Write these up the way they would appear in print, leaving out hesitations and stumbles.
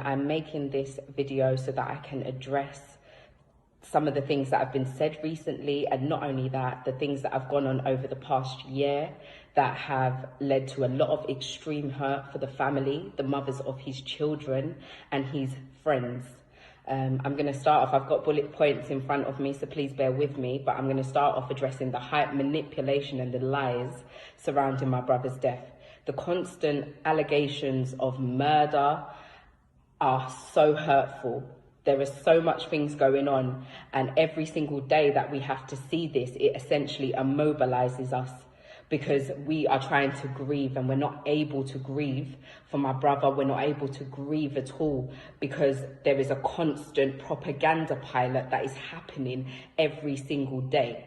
I'm making this video so that I can address some of the things that have been said recently, and not only that, the things that have gone on over the past year that have led to a lot of extreme hurt for the family, the mothers of his children and his friends. I'm going to start off, I've got bullet points in front of me, so please bear with me, but I'm going to start off addressing the hype, manipulation and the lies surrounding my brother's death. The constant allegations of murder are so hurtful. There is so much things going on, and every single day that we have to see this, it essentially immobilizes us, because we are trying to grieve and we're not able to grieve for my brother. We're not able to grieve at all because there is a constant propaganda pilot that is happening every single day.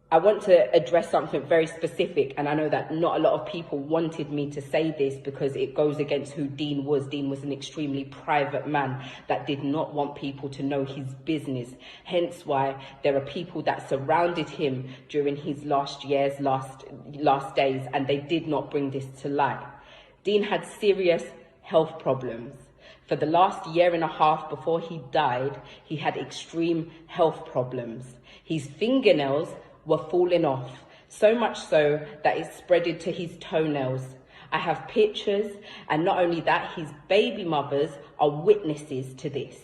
I want to address something very specific, and I know that not a lot of people wanted me to say this because it goes against who Dean was. Dean was an extremely private man that did not want people to know his business. Hence why there are people that surrounded him during his last days, and they did not bring this to light. Dean had serious health problems. For the last year and a half before he died, he had extreme health problems. His fingernails were falling off, so much so that it spreaded to his toenails. I have pictures, and not only that, his baby mothers are witnesses to this.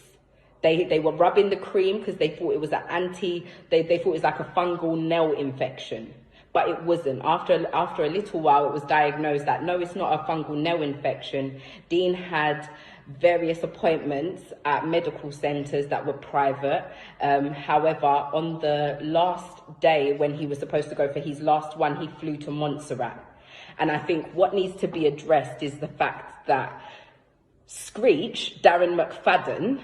They were rubbing the cream because they thought it was they thought it was like a fungal nail infection, but it wasn't. After a little while, it was diagnosed that no, it's not a fungal nail infection. Dean had various appointments at medical centres that were private. However, on the last day when he was supposed to go for his last one, he flew to Montserrat. And I think what needs to be addressed is the fact that Screech, Darren McFadden,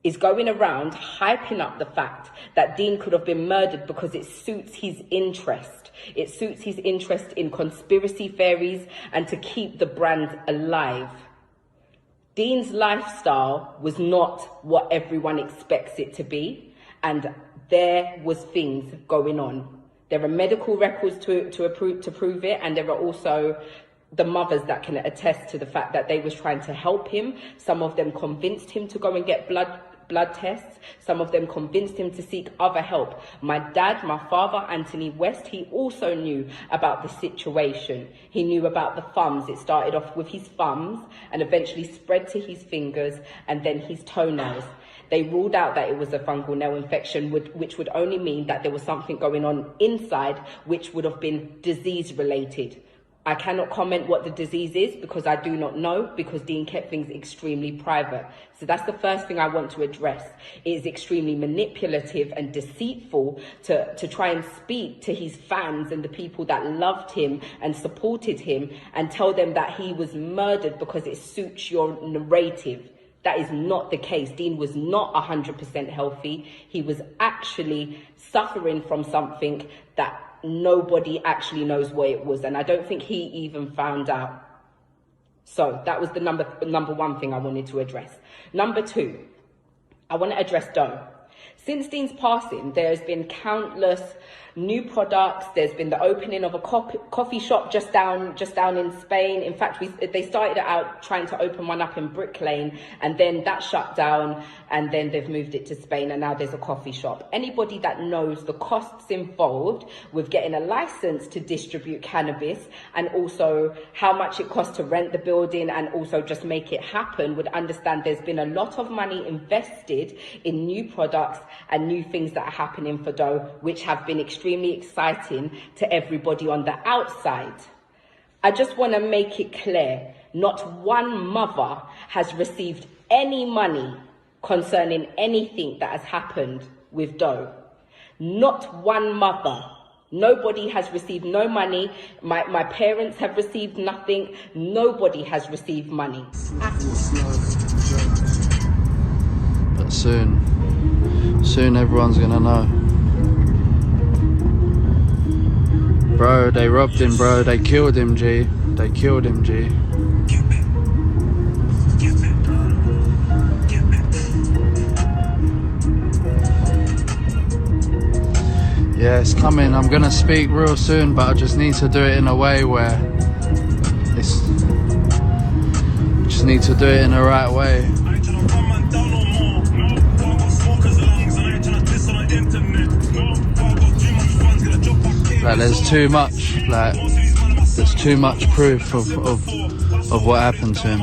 is going around hyping up the fact that Dean could have been murdered because it suits his interest. It suits his interest in conspiracy theories and to keep the brand alive. Dean's lifestyle was not what everyone expects it to be, and there was things going on. There are medical records to prove it, and there are also the mothers that can attest to the fact that they was trying to help him. Some of them convinced him to go and get blood tests. Some of them convinced him to seek other help. My dad, my father, Anthony West, he also knew about the situation. He knew about the thumbs. It started off with his thumbs and eventually spread to his fingers and then his toenails. They ruled out that it was a fungal nail infection, which would only mean that there was something going on inside, which would have been disease related. I cannot comment what the disease is because I do not know, because Dean kept things extremely private. So that's the first thing I want to address. It is extremely manipulative and deceitful to try and speak to his fans and the people that loved him and supported him and tell them that he was murdered because it suits your narrative. That is not the case. Dean was not 100% healthy. He was actually suffering from something that nobody actually knows what it was, and I don't think he even found out. So that was the number one thing I wanted to address. Number two, I want to address Doe. Since Dean's passing, there's been countless new products. There's been the opening of a coffee shop just down in Spain. In fact, they started out trying to open one up in Brick Lane, and then that shut down, and then they've moved it to Spain, and now there's a coffee shop. Anybody that knows the costs involved with getting a license to distribute cannabis, and also how much it costs to rent the building and also just make it happen, would understand there's been a lot of money invested in new products and new things that are happening for Doe, which have been extremely exciting to everybody on the outside. I just want to make it clear, not one mother has received any money concerning anything that has happened with Doe. Not one mother. Nobody has received no money. My parents have received nothing. Nobody has received money. But soon everyone's gonna know. Bro, they robbed him, bro. They killed him, G. They killed him, G. Yeah, it's coming. I'm gonna speak real soon, but I just need to do it in a way where it's... Just need to do it in the right way. Like there's too much, like there's too much proof of what happened to him.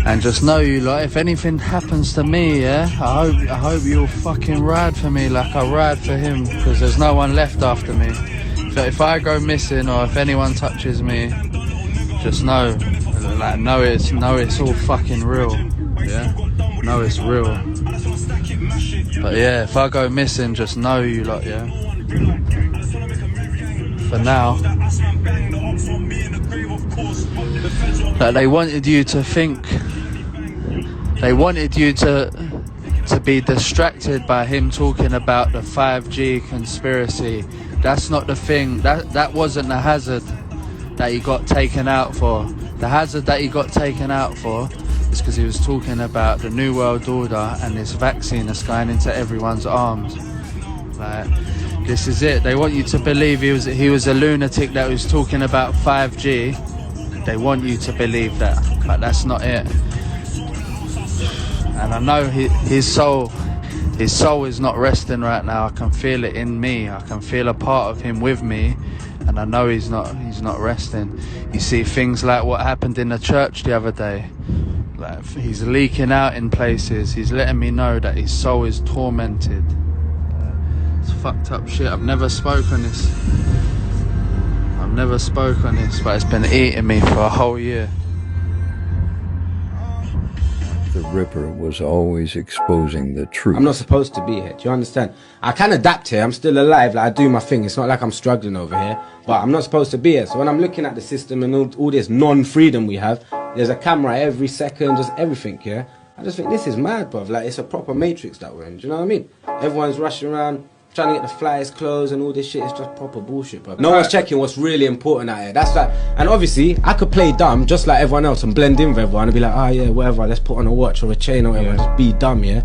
And just know you lot, if anything happens to me, yeah, I hope you'll fucking ride for me like I ride for him, because there's no one left after me. If I go missing or if anyone touches me, just know, like know it's all fucking real, yeah? Know it's real. But yeah, if I go missing, just know you lot, yeah? For now, like they wanted you to think, they wanted you to be distracted by him talking about the 5G conspiracy. That's not the thing. That wasn't the hazard that he got taken out for. The hazard that he got taken out for is because he was talking about the New World Order and this vaccine that's going into everyone's arms. Like, this is it. They want you to believe he was a lunatic that was talking about 5G. They want you to believe that, but that's not it. And I know his soul is not resting right now. I can feel it in me. I can feel a part of him with me, and I know he's not resting. You see things like what happened in the church the other day. Like, he's leaking out in places. He's letting me know that his soul is tormented. It's fucked up shit. I've never spoke on this, but it's been eating me for a whole year. The Ripper was always exposing the truth. I'm not supposed to be here, do you understand? I can adapt here, I'm still alive, like I do my thing. It's not like I'm struggling over here, but I'm not supposed to be here. So when I'm looking at the system and all this non-freedom we have, there's a camera every second, just everything, yeah? I just think this is mad, bruv. Like, it's a proper matrix that we're in, do you know what I mean? Everyone's rushing around, trying to get the flyers closed and all this shit. It's just proper bullshit, bro. No one's checking what's really important out here. That's like, and obviously I could play dumb just like everyone else and blend in with everyone and be like, oh yeah, whatever, let's put on a watch or a chain or whatever, and just be dumb, yeah?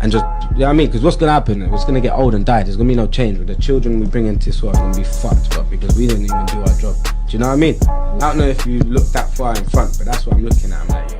And just, you know what I mean? Because what's gonna happen? It's gonna get old and die. There's gonna be no change. With the children we bring into this world, gonna be fucked, bro, because we didn't even do our job. Do you know what I mean? I don't know if you look that far in front, but that's what I'm looking at. I'm like, yo.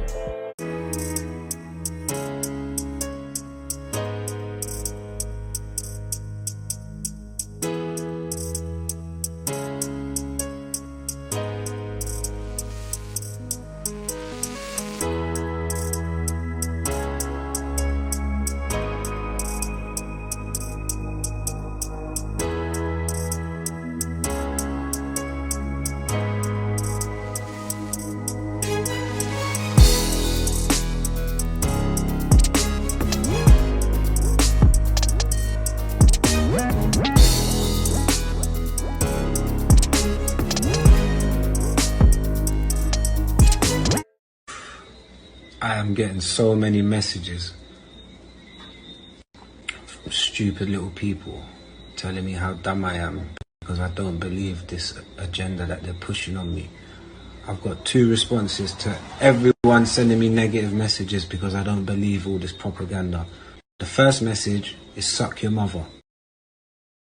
I am getting so many messages from stupid little people telling me how dumb I am because I don't believe this agenda that they're pushing on me. I've got 2 responses to everyone sending me negative messages because I don't believe all this propaganda. The first message is suck your mother.